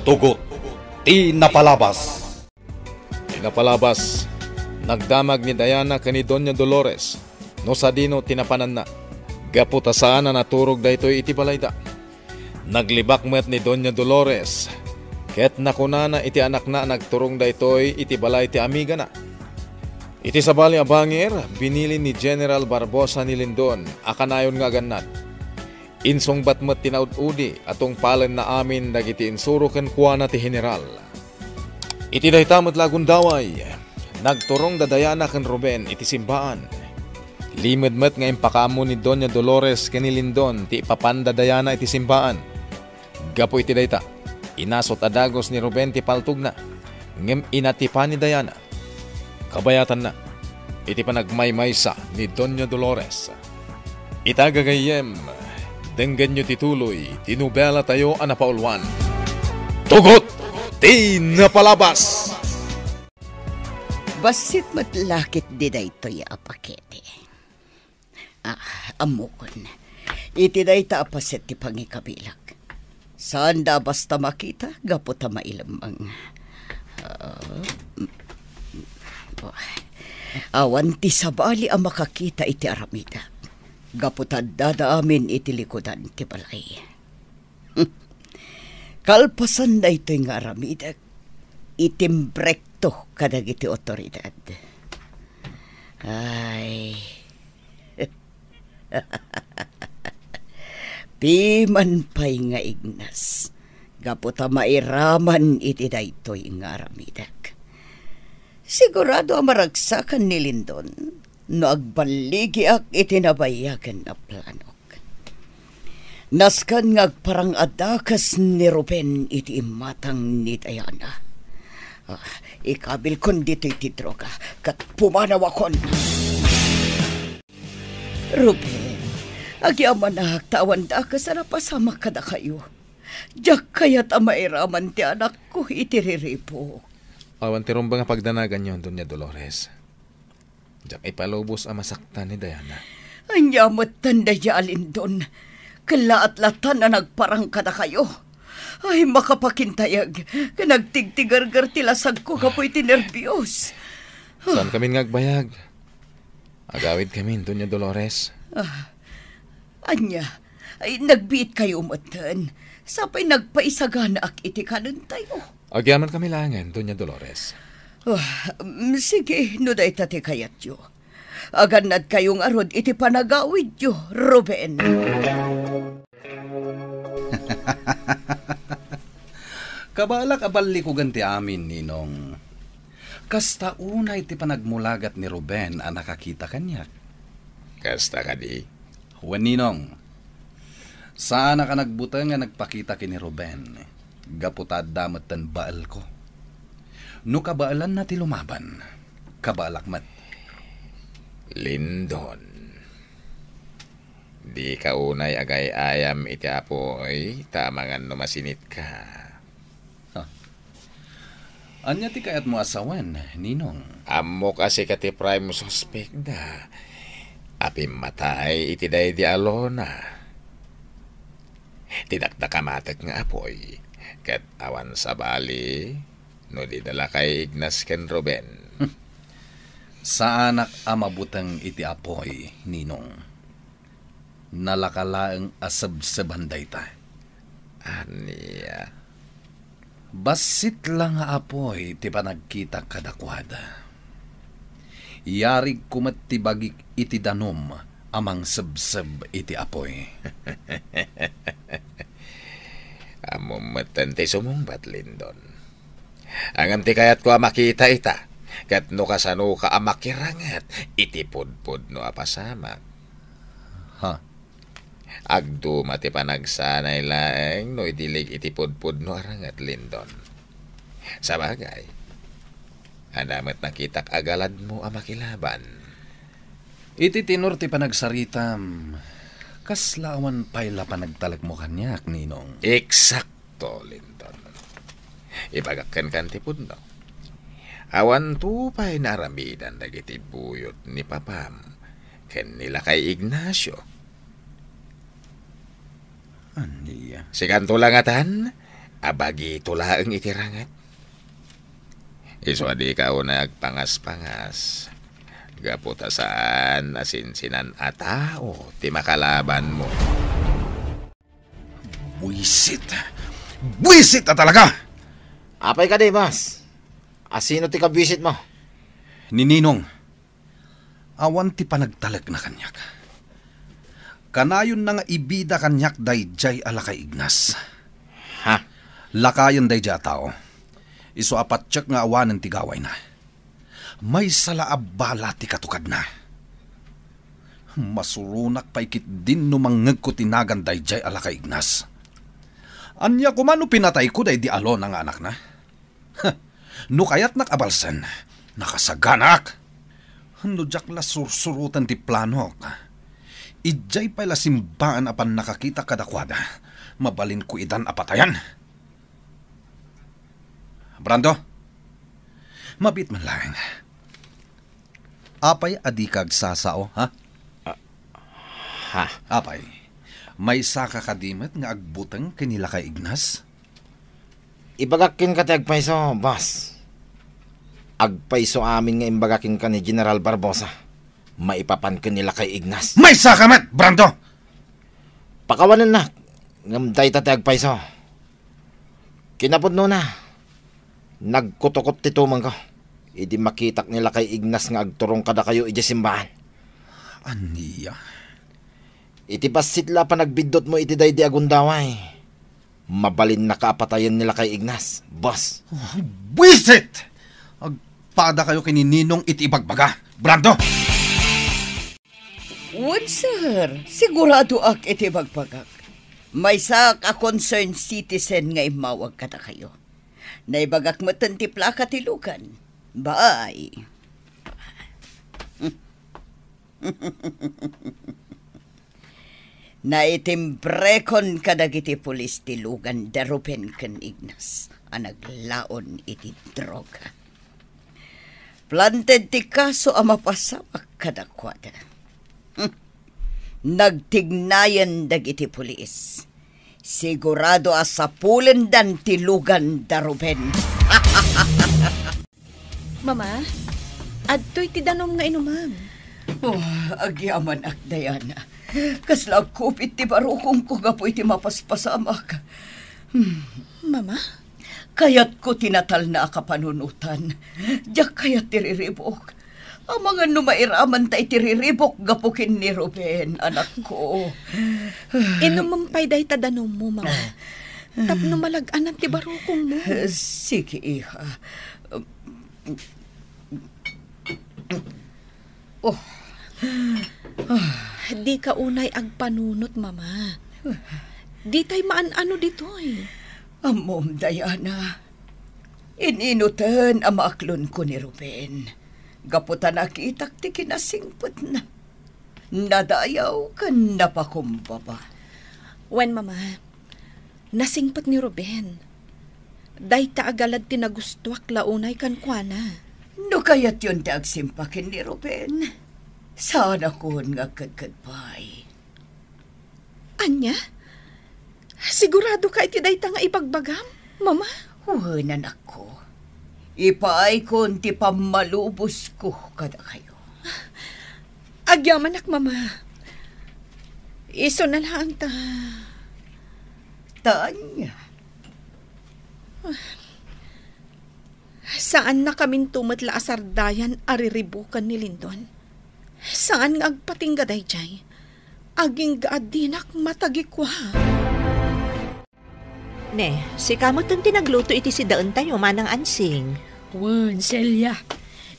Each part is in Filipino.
Tugot, ti napalabas. Tinapalabas, nagdamag ni Diana kani Doña Dolores, no sa dino tinapanan na. Gaputasaan na naturog da ito'y iti balayda. Naglibak met ni Doña Dolores, ket nakunana iti anak na nagturong da ito'y iti balay ti amiga na. Iti sabali abangir, binili ni General Barbosa ni Lindon, akanayon nga ganat. Insong batmet tinaud-udi atong palen na amin dagiti insuro ken kuana ti general. Iti daytamot lagun daway, nagturong da Diana ken Ruben iti simbaan. Limedmet nga impakamo ni Doña Dolores ken ni Lindon ti ipapanda Diana iti simbaan. Gapo iti dayta, inasot adagos ni Ruben ti paltog na, ngem inatipa ni Diana. Kabayatan na, iti panagmaymaysa ni Doña Dolores. Itagagayem, denggan nyo tituloy, tinubela tayo anapaulwan. Tugot, ti napalabas! Basit matlakit di daytoy apakete. Amukon, iti dayta apaset ti pangikabilag. Saan da basta makita, gapo ta mailamang. Awan ti sabali ang makakita iti aramida. Gaputad dada amin iti likodan ti balay. Kalpasan na ito'y nga aramida, itimbrekto kadag iti otoridad. Ay, piman pa'y nga ignas, gaputa mairaman iti daytoy nga aramidak. Sigurado ang maragsakan ni Lindon, no agbaligi ak itinabayagan na planok. Naskan ngagparang adakas ni Ruben iti imatang ni Diana. Ikabil kon dito'y tidroga, kat pumanawakon. Ruben, agyaman na tawan da ka sa napasama kada kayo. Diyak kaya't amairaman ti anak ko itiriripok. Awan ti rumba nga pagdanagan yon, Doña Dolores. Diyak ipalubos ang masaktan ni Diana. Anyamot tanda yalin doon. Kalaat-latan na nagparang kada kayo. Ay, makapakintayag. Nagtigtigargar tilasag ko kapoy tinervyos. Saan kami ngagbayag? Agawid kami, Doña Dolores. Anya, ay nagbiit kayo matan. Sapay nagpaisagana ak iti kanon tayo. Agyaman kami langan, Doña Dolores. Sige, no day tate kayat yo. Aganad kayong arod iti panagawid yo, Ruben. Kabalak abali ko ganti amin, Ninong. Kasta una iti panagmulagat ni Ruben ang nakakita kanya. Kasta ka di? Huwag, Ninong. Sana ka nagbutang nga nagpakita kini Ruben. Gaputad damat tan baal ko. No kabaalan na ti lumaban. Kabaalakmat. Lindon. Di ka unay agay ayam iti apoy, tamangan no masinit ka. Anya ti kayat mo asawan, Ninong? Amo kasi ka ti prime suspect na. Api matay iti day di alona. Tidakdakamatek nga apoy. Ket awan sa bali, no di dala kay Ignas ken Ruben. Sa anak amabutang iti apoy, Ninong. Nalakalaang asab-sabanday ta. Aniya. Basit lang nga apoy ti panagkita kadakwada. Yarig kumatibagik iti danom amang sabsab iti apoy. Amumatan ti sumumbat, Lindon. Angam ti kayat ko makita ita. Kat no kasano ka amakirangat, iti pudpud no apasama. Agdo mati panagsanay laeng no idilig iti pudpud no arangat, Lindon. Sa bagay, adamat nakitak agalad mo amakilaban. Iti tinor ti panagsaritam, kaslawan payla panagtalag mo kanyak, Ninong. Eksakto, Lindon. Ibagakkan kan ti pudno. Awan tupay naramidan dagiti buyot ni Papam ken nila kay Ignacio. Aniya? Si kanto langatan, Abagi tulaang itirangat. Iso di ka una agpangas-pangas. Gaputa saan asinsinan atao ti makalaban mo. Buisit! Buisit na talaga! Apay ka di, Bas. Asino ti kabisit mo? Ni Ninong, awan ti panagtalag na kanyak. Kanayon na nga ibida kanyak dayjay ala kay Ignas. Ha? Lakayon dayjay tao. Iso apat tsak nga awanan ti gaway na. May salaab bala ti katukad na. Masurunak paikit din numangeg ko tinagan dayjay ala kay Ignas. Anya kumano pinatay ko day di alon ang anak na. No kayat nakabalsan, nakasaganak. No jak la sursurutan ti plano. Ijay pala simbaan apan nakakita kadakwada. Mabalin ko idan apatayan. Brando, mabit man lang. Apay adikag sasao, ha? Ha? Apay, may saka kadimat nga agbutang kanila kay Ignas? Ibagakin ka ti agpaiso, Bas. Agpaiso amin nga imbagakin ka ni General Barbosa. Maipapan ka nila kay Ignas. May saka mat, Brando! Pakawanan na. Ngamday ta ti agpaiso. Kinapod no na. Nagkutukot ti tumang ko. Idi makitak nila kay Ignas nga agturong kada kayo iji simbahan. Aniya? Iti pasitla pa nagbidot mo iti day di agundaway. Mabalin na kaapatayan nila kay Ignas, boss. Oh, buisit! Agpada kayo kay Ninong iti ibagbaga, Brando! Wan, sir. Sigurado ak iti bagpagak. May sak a concerned citizen nga imawag kata kayo. Naibagak mo tantipla katilukan. Bye. Naitimbrekon kadagiti pulis tilugan darupen ken Ignas. Anaglaon iti droga. Planted ti kaso a mapasamak kadakwada. Nagtignayan dagiti pulis. Sigurado asapulen dan tilugan daruben. Mama, adto'y ti danom nga inuman. Oh, agyaman ak Diana. Kaslag kupit ti barukong ko gapoy ti mapaspasamak. Mama? Kayat ko tinatal na akapanunutan. Diyak kayat tiriribok. Ang mga numairaman tay tiriribok gapukin ni Ruben, anak ko. Inumampay day tadanom mo, Mama. Tapno malag-anan ti barukong mo. Sige, iha. Oh. Di ka unay agpanunot, Mama. Di tay maan-ano ditoy. Amom, Diana. Ininutan ang maaklon ko ni Ruben. Gaputan nakitak ti kinasingpot na. Nadayaw kan napakumbaba. Wen, Mama, nasingpot ni Ruben. Day taagalad tinagustuak launay kan kuana. No kayat yun ti agsimpakin ni Ruben. Sana kun nga kadkadpay. Anya? Sigurado ka iti day ta nga ibagbagam, Mama? Huwanan ako. Ipaay kon ti pamalubos ko kada kayo. Agyaman ak, Mama. Iso na lang ta. Tanya. Saan na kaming tumatla asardayan ariribukan ni Lindon? Saan nga agpatingga day jay? Aging gaadinak matagikwa. Ne, si kamot ang tinagluto iti si daan tayo manang ansing. Wan, Celia.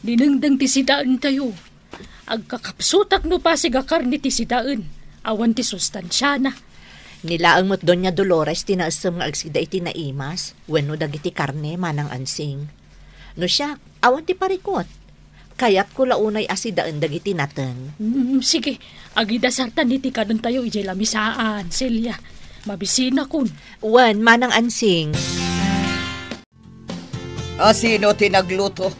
Dinengdeng ti sidaan tayo. Agkakapsutak no pa si gakarni ti sidaan. Awan ti sustansya na. Nilaang mo't Doña Dolores tinaasam nga agsida iti naimas. Wenno dagiti karne manang ansing. No siya, awan ti parikot. Kayat ko launay asidaan dagiti nateng. Sige, agidasartan iti kadon tayo ijay lamisaan, Celia. Mabisina kun. Wan, manang ansing. Sino tinagluto?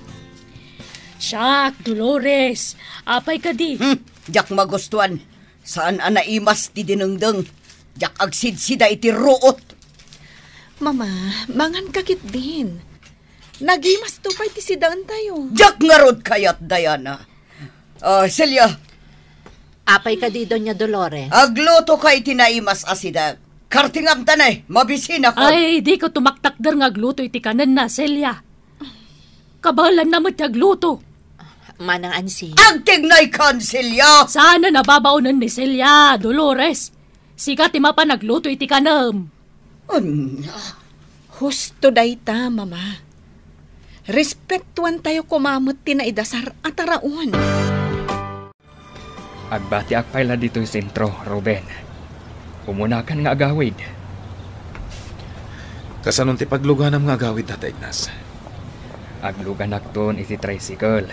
Siak, Dolores. Apay ka di. Jak magustuhan. Saan anaimas ti dinengdeng? Jak agsidsida iti ruot. Mama, mangan kakit din. Nagimas to pa'y tisidaan tayo. Jak nga rod kayat, Diana. Celia, Apay ka di, Doña Dolores. agluto kay tinaimas asida. Kartingam tanay, mabisina ko. Ay, di ko tumaktakder nga agluto iti kanan na, Celia. Kabalan naman ti agluto. Manang Ansing. Agtignay kan, Celia. Sana nababaunan ni Celia, Dolores. Sika ti mapanagluto iti kanam. Husto dayta, Mama. Respetuan tayo kumamot tinaidasar at araon. Agbati akpayla dito yung sentro, Ruben. Umunakan nga agawid. Kasanon ti pagluganam nga agawid, Tata Ignas. Aglugan akton iti tricycle.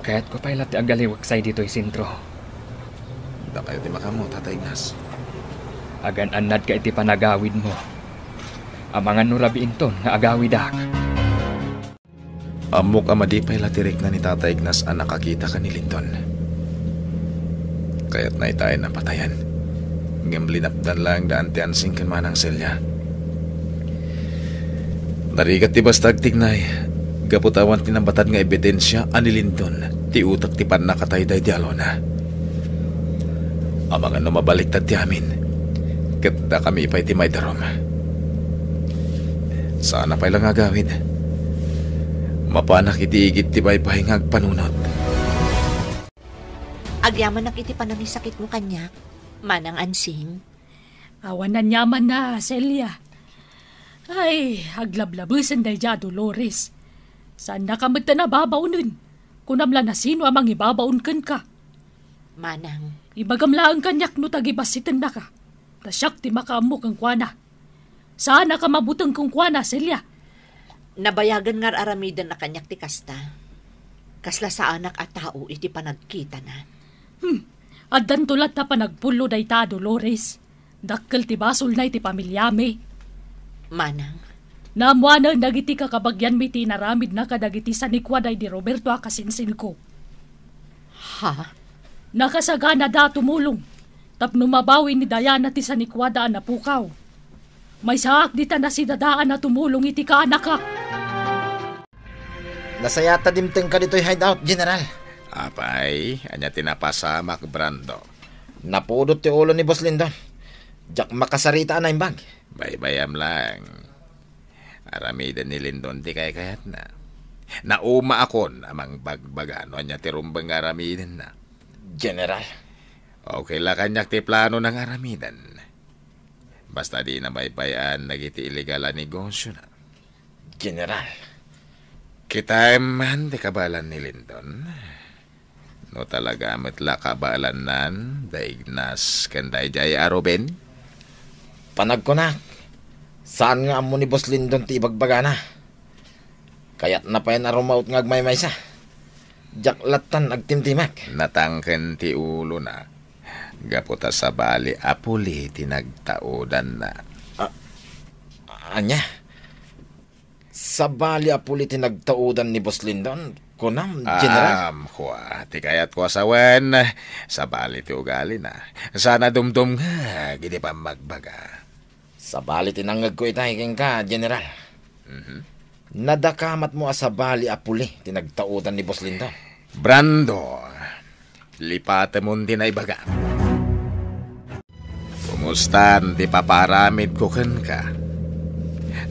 Kaya't ko payla ti agaliwaksay dito yung sentro. Da kayo ti makamo, Tata Ignas. Agan-anad ka iti panagawid mo. Amangan no rabiinton nga agawidak. Amok amadipay latirik na ni Tata Ignas ang nakakita ka ni Linton. Kaya't naitayin na patayan. Ngamlinapdan lang daan ti ansing kan manang Celia. Narigat ti basta agtignay. Gaputawan tinambatad nga ebidensya ani Linton. Ti utak ti pan nakatay day di alona. Amangan no mabaliktad ti amin. Kat kami ipay ti may darom. Sana pa'y lang agawid. Mapanak iti-igit ti baypay nga agpanunot. Agyaman nak iti panangisakit mo kanyak, Manang Ansing. Awan na nyaman na, Celia. Ay, aglablabusan day dya, Dolores. Saan na kamad na babaunin? Kunamla na sino amang ibabaun kan ka. Manang. Ibagamlaan kanyak no tagibasitan na ka. Tasyak ti makaamok ang kwana. Saan na ka mabutang kong kwana, Celia? Nabayagan nga aramidan na kanyak ti kasta. Kasla sa anak at tao iti panagkita na. Addan tulad na panagpulo day ta, Dolores. Dakkel ti basol na iti pamilyame. Manang. Namuana nagiti kakabagyan mi tinaramid na kadagiti sa nikwaday di Roberto akasinsin ko. Ha? Nakasagana da tumulong. Tapno mabawi ni Diana ti sa nikwada na pukaw. May saak dita na si dadaan na tumulong iti ka anak ka. Nasayata dimteng ka dito'y hideout, General. Apay, anya tinapasamak, Brando. Napudot ti ulo ni Boss Lindon. Jak makasarita na imbag. Baybayam lang. Aramidan ni Lindon ti kayat na. Nauma akon amang bagbagano anya ti rumbang aramidan na. General. Okay la kanyak ti plano ng aramidan. Basta di na baybayan nagiti illegal a negosyo na. General. Kita man ti kabalan ni Lindon. No talaga matla kabalan nan daignas kanday jay aroben. Panag ko na. Saan nga amo ni Boss Lindon ti ibagbagana? Kaya't napayan arumaut nga agmay-may sa. Jak latan agtimtimak. Natangken ti ulo na. Gaputa sa bali apuli tinagtaudan na. Anya? Sa bali apuli tinagtaudan ni Boss Lindon? Kunam, General? Kwa, ti kayat ko asawan. Sa bali ti ugali na. Sana dumdum nga, gidi pa magbaga. Sa bali tinangag ko itahiking ka, General. Nadakamat mo sa bali apuli tinagtaudan ni Boss Lindon. Brando, lipate mo din ay baga. Kumustan, di paparamid ko kan ka.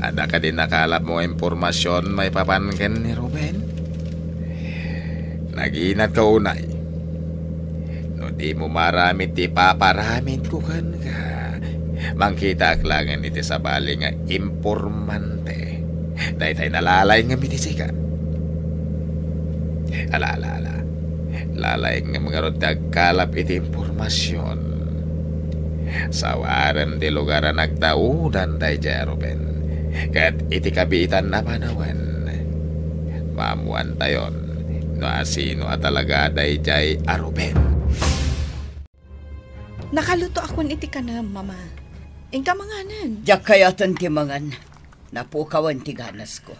Ada ka din nakalap mo impormasyon may papankan ni Ruben? Naginat ka unay. No di mo maramid, di paparamid ko kan ka. Mangkita aklangan iti sa bali nga impormante. Dahil tayo nalalay nga mitisika. Ala. Lalay nga mga rod nagkalap iti impormasyon. Sawaran di lugar na nagtaudan day jay Ruben. Kaya't iti kabiitan na panawan. Mamuan tayon. No asino at talaga day jay Ruben. Nakaluto akon iti ka na, Mama. Ingka manganan. Jak kayatan ti mangan. Napukawan ti ganas ko.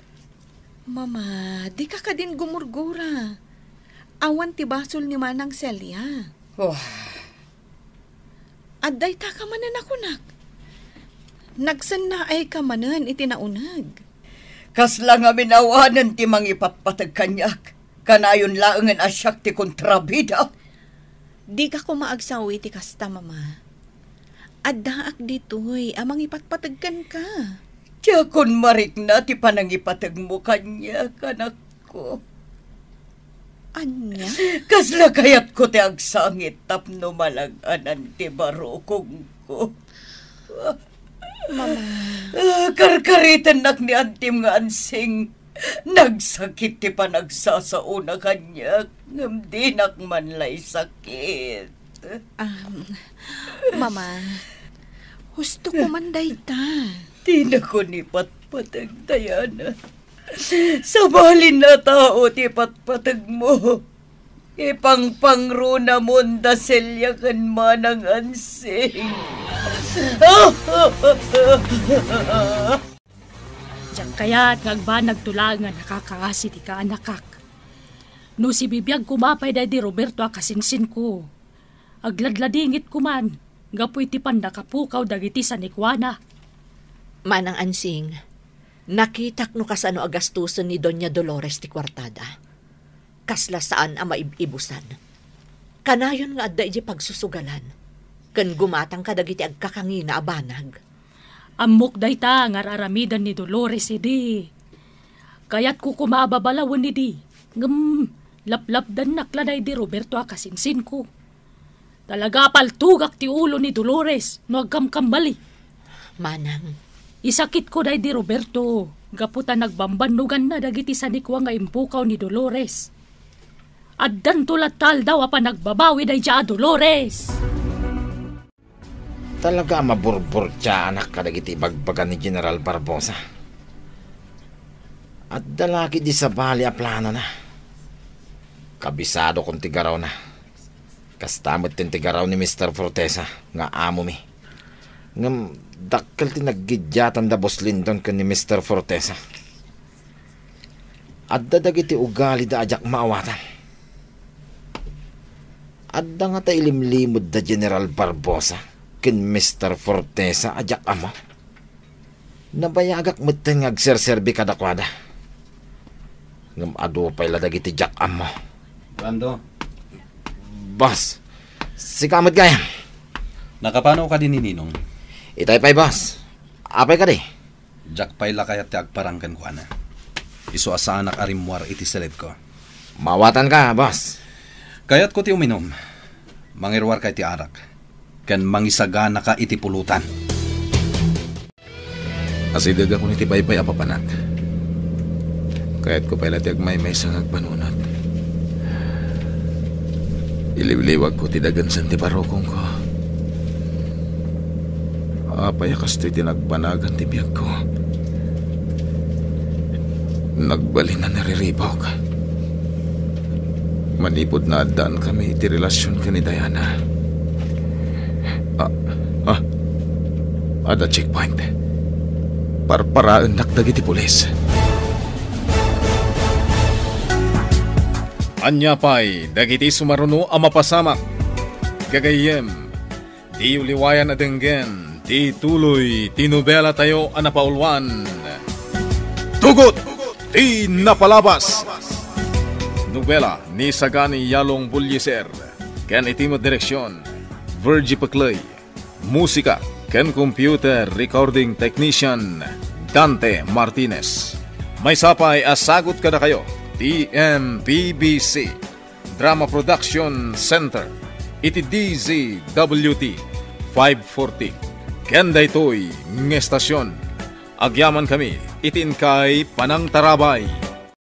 Mama, di ka ka din gumurgura. Awan ti basol ni Manang Celia. Oh, Adday ta ka manan ako, nak. Nagsan na ay kamanan iti naunag. Kasla nga minawanan ti mangipatpatag kanyak. Kanayon laangan asyak ti kontrabida. Di ka ko maagsawi ti kasta, mama. Addaak ditoy, amang ipatpatagkan ka. Tiya kon marik na ti panangipatag mo kanya, kanak ko. Anya? Kasla kayat ko ti agsangit tapno malaganan ti barokong ko. Mama. Karkaritan nak ni antim nga ansing. Nagsakit ti panagsasauna kanya. Ngam di nakmanlay sakit. Mama, husto ko man ta. Di na ko ni patpatag, Diana. Sabalin na tao ti patpatag mo. Ipangpangro na munda selya kan manang ansing. Diyan kaya't ngagba nagtulangan nakakaasi ti kaanakak. No si bibiyag kumapay da di Roberto akasingsin ko. Agladladingit kuman, gapoy ti pandakapukaw dagiti sa nikwana. Manang ansing, nakitak no kasano agastusan ni Doña Dolores ti kwartada. Kasla saan ang maibusan. Kanayon nga adda iti pagsusugalan. Kan gumatang ka dagiti agkakangina abanag. Amok day ta nga aramidan ni Dolores idi. Kaya't ko kumababalawan ni di. Laplapdan nakladay di Roberto akasingsin ko. Talaga paltugak ti ulo ni Dolores no agkamkambali. Manang, isakit ko day di Roberto. Gaputa nagbambanugan na dagiti sanikwa nga impukaw ni Dolores. Addan tulatal daw pa nagbabawi day siya Dolores. Talaga maburbur siya anak kadagiti bagbagan ni General Barbosa. At dalaki di sa bali a plano na. Kabisado kong tigaraw na. Kastamot tin tigaraw ni Mr. Fortesa nga amo mi. Ngam dakkel ti naggidyatan da Boss Lindon kan ni Mr. Fortesa. At dadagiti ugali da ajak maawatan. Adda nga ta ilimlimod da General Barbosa ken Mr. Fortesa ajak amo. Nabayagak meten nga agserserbi kadakwada. Ngam adu pay ladagiti jak amo. Bando. Boss, si kamot gaya. Nakapano ka din ni Ninong? Itay pay boss. Apay ka di? Jak pay lakayat ti agparangkan ko ana. Isu asanak arimwar iti seled ko. Mawatan ka, boss. Kayat ko ti uminom. Mangirwar kay ti arak. Kan mangisagana ka iti pulutan. Asidag ako ni Tibaypay apapanak. Kaya't ko pala ti agmay-may sang agbanunat. Iliwliwag ko ti dagansan ti parokong ko. Apayakas ti tinagbanagan ti biyag ko. Nagbalin na nariribaw ka. Manipod na adaan kami iti relasyon ka ni Diana. Ada checkpoint. Parparaan nakdagiti pulis. Anya pa'y dagiti sumaruno ang mapasamak. Gagayem, di uliwayan adenggen, di tuloy, tinubela tayo ang napaulwan. Tugot, di napalabas. Nobela ni Sagani Yalong Bulyeser. Ken itimo direksyon, Virgie Paclay. Musika, ken computer recording technician, Dante Martinez. May sapay asagot kada kayo, TMPBC, Drama Production Center, iti DZWT 540. Ken daytoy ng estasyon. Agyaman kami, itin kay Panang Tarabay.